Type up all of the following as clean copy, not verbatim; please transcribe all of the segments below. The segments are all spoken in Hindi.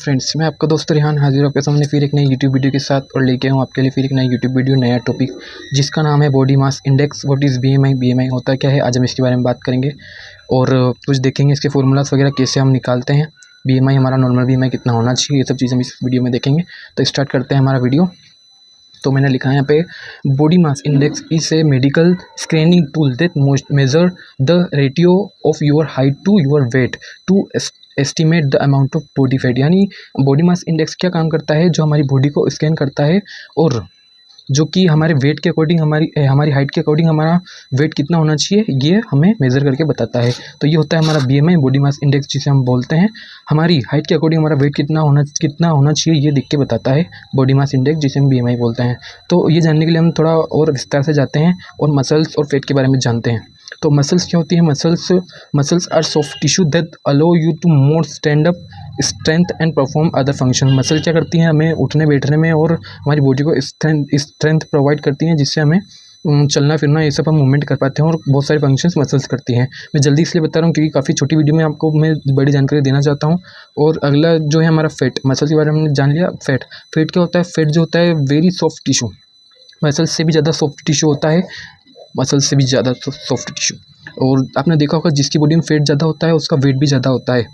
फ्रेंड्स, मैं आपका दोस्त रिहान हाजिर आपके सामने फिर एक नई यूट्यूब वीडियो के साथ और लेके आऊँ आपके लिए फिर एक नई यूट्यूब वीडियो, नया टॉपिक जिसका नाम है body mass index. What is BMI, BMI होता क्या है, आज हम इसके बारे में बात करेंगे और कुछ देखेंगे इसके फॉर्मूलाज वगैरह कैसे हम निकालते हैं। बीएमआई हमारा नॉर्मल बीएमआई कितना होना चाहिए, ये सब चीज़ हम इस वीडियो में देखेंगे। तो स्टार्ट करते हैं हमारा वीडियो। तो मैंने लिखा है यहाँ पे, body mass index is a medical screening tool that measure the ratio of your height to your weight to estimate the amount of body fat. यानी बॉडी मास इंडेक्स क्या काम करता है, जो हमारी बॉडी को स्कैन करता है और जो कि हमारे वेट के अकॉर्डिंग, हमारी हाइट के अकॉर्डिंग हमारा वेट कितना होना चाहिए ये हमें मेज़र करके बताता है। तो ये होता है हमारा बीएमआई, बॉडी मास इंडेक्स, जिसे हम बोलते हैं। हमारी हाइट के अकॉर्डिंग हमारा वेट कितना होना चाहिए ये देख के बताता है बॉडी मास इंडेक्स, जिसे हम बीएमआई बोलते हैं। तो ये जानने के लिए हम थोड़ा और विस्तार से जाते हैं और मसल्स और फैट के बारे में जानते हैं। तो मसल्स क्या होती है? Muscles are soft tissue that allow you to more stand up strength and perform other function. Muscle क्या करती हैं? हमें उठने बैठने में और हमारी बॉडी को स्ट्रेंथ प्रोवाइड करती हैं, जिससे हमें चलना फिरना ये सब हम मूवमेंट कर पाते हैं और बहुत सारे फंक्शंस मसल्स करती हैं। मैं जल्दी इसलिए बता रहा हूँ क्योंकि काफ़ी छोटी वीडियो में आपको मैं बड़ी जानकारी देना चाहता हूँ। और अगला जो है हमारा फैट, मसल के बारे में हमने जान लिया। फैट क्या होता है? फैट जो होता है वेरी सॉफ्ट टिश्यू, मसल्स से भी ज़्यादा सॉफ्ट टिश्यू होता है, मसल्स से भी ज़्यादा सॉफ्ट टिश्यू। और आपने देखा होगा जिसकी बॉडी में फैट ज़्यादा होता है उसका वेट भी ज़्यादा होता है,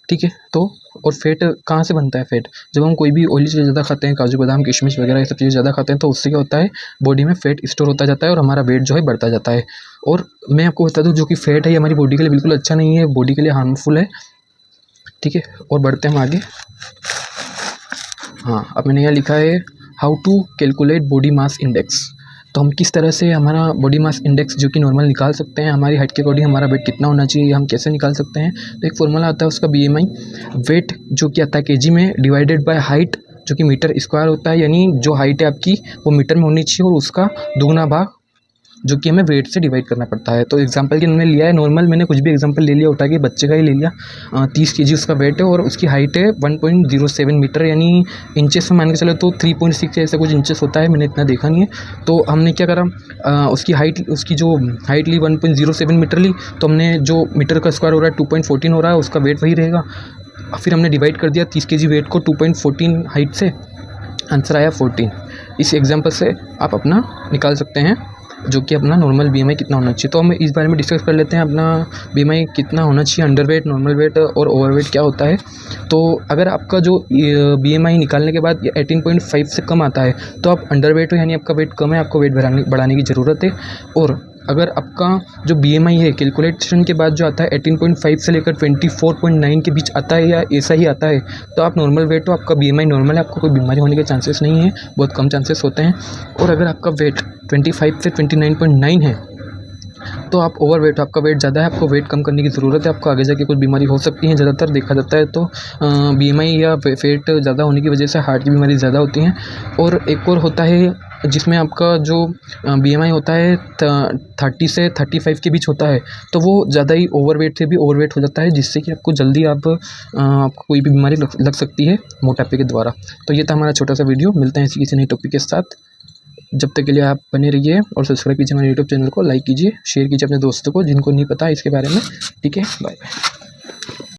ठीक है। तो और फैट कहाँ से बनता है? फैट जब हम कोई भी ऑयली चीज़ ज़्यादा खाते हैं, काजू बादाम किशमिश वगैरह ये सब चीज़ें ज़्यादा खाते हैं, तो उससे क्या होता है, बॉडी में फैट स्टोर होता जाता है और हमारा वेट जो है बढ़ता जाता है। और मैं आपको बता दूँ, जो कि फैट है हमारी बॉडी के लिए बिल्कुल अच्छा नहीं है, बॉडी के लिए हार्मफुल है, ठीक है। और बढ़ते हैं हम आगे। हाँ, अब मैंने यहाँ लिखा है how to calculate body mass index. तो हम किस तरह से हमारा बॉडी मास इंडेक्स जो कि नॉर्मल निकाल सकते हैं, हमारी हाइट के अकॉर्डिंग हमारा वेट कितना होना चाहिए, हम कैसे निकाल सकते हैं। तो एक फॉर्मूला आता है उसका बीएमआई, वेट जो कि आता है केजी में डिवाइडेड बाय हाइट जो कि मीटर स्क्वायर होता है। यानी जो हाइट है आपकी वो मीटर में होनी चाहिए और उसका दुगना भाग जो कि हमें वेट से डिवाइड करना पड़ता है। तो एग्जांपल के मैंने लिया है नॉर्मल, मैंने कुछ भी एग्जांपल ले लिया उठा के, बच्चे का ही ले लिया। 30 केजी उसका वेट है और उसकी हाइट है 1.07 मीटर, यानी इंचेस में मान के चले तो 3.6 ऐसा कुछ इंचेस होता है, मैंने इतना देखा नहीं है। तो हमने क्या करा, उसकी जो हाइट ली 1.07 मीटर ली, तो हमने जो मीटर का स्क्वायर हो रहा है 2.14 हो रहा है, उसका वेट वही रहेगा। फिर हमने डिवाइड कर दिया 30 केजी वेट को 2.14 हाइट से, आंसर आया 14। इस एग्जाम्पल से आप अपना निकाल सकते हैं जो कि अपना नॉर्मल बीएमआई कितना होना चाहिए। तो हम इस बारे में डिस्कस कर लेते हैं, अपना बीएमआई कितना होना चाहिए, अंडर वेट, नॉर्मल वेट और ओवरवेट क्या होता है। तो अगर आपका जो बीएमआई निकालने के बाद 18.5 से कम आता है तो आप अंडर वेट हो, यानी आपका वेट कम है, आपको वेट बढ़ाने की ज़रूरत है। और अगर आपका जो बीएमआई है कैलकुलेशन के बाद जो आता है 18.5 से लेकर 24.9 के बीच आता है या ऐसा ही आता है, तो आप नॉर्मल वेट हो, आपका बीएमआई नॉर्मल है, आपको कोई बीमारी होने के चांसेस नहीं है, बहुत कम चांसेस होते हैं। और अगर आपका वेट 25 से 29.9 है तो आप ओवर वेट हो, आपका वेट ज़्यादा है, आपको वेट कम करने की ज़रूरत है, आपको आगे जाके कुछ बीमारी हो सकती है। ज़्यादातर देखा जाता है तो बीएमआई या वेट ज़्यादा होने की वजह से हार्ट की बीमारी ज़्यादा होती हैं। और एक और होता है जिसमें आपका जो बीएमआई होता है 30 से 35 के बीच होता है, तो वो ज़्यादा ही ओवरवेट से भी ओवरवेट हो जाता है, जिससे कि आपको जल्दी आपको कोई भी बीमारी लग सकती है मोटापे के द्वारा। तो ये था हमारा छोटा सा वीडियो, मिलते हैं इसी किसी नई टॉपिक के साथ। जब तक के लिए आप बने रहिए और सब्सक्राइब कीजिए हमारे यूट्यूब चैनल को, लाइक कीजिए, शेयर कीजिए अपने दोस्तों को जिनको नहीं पता इसके बारे में, ठीक है। Bye bye.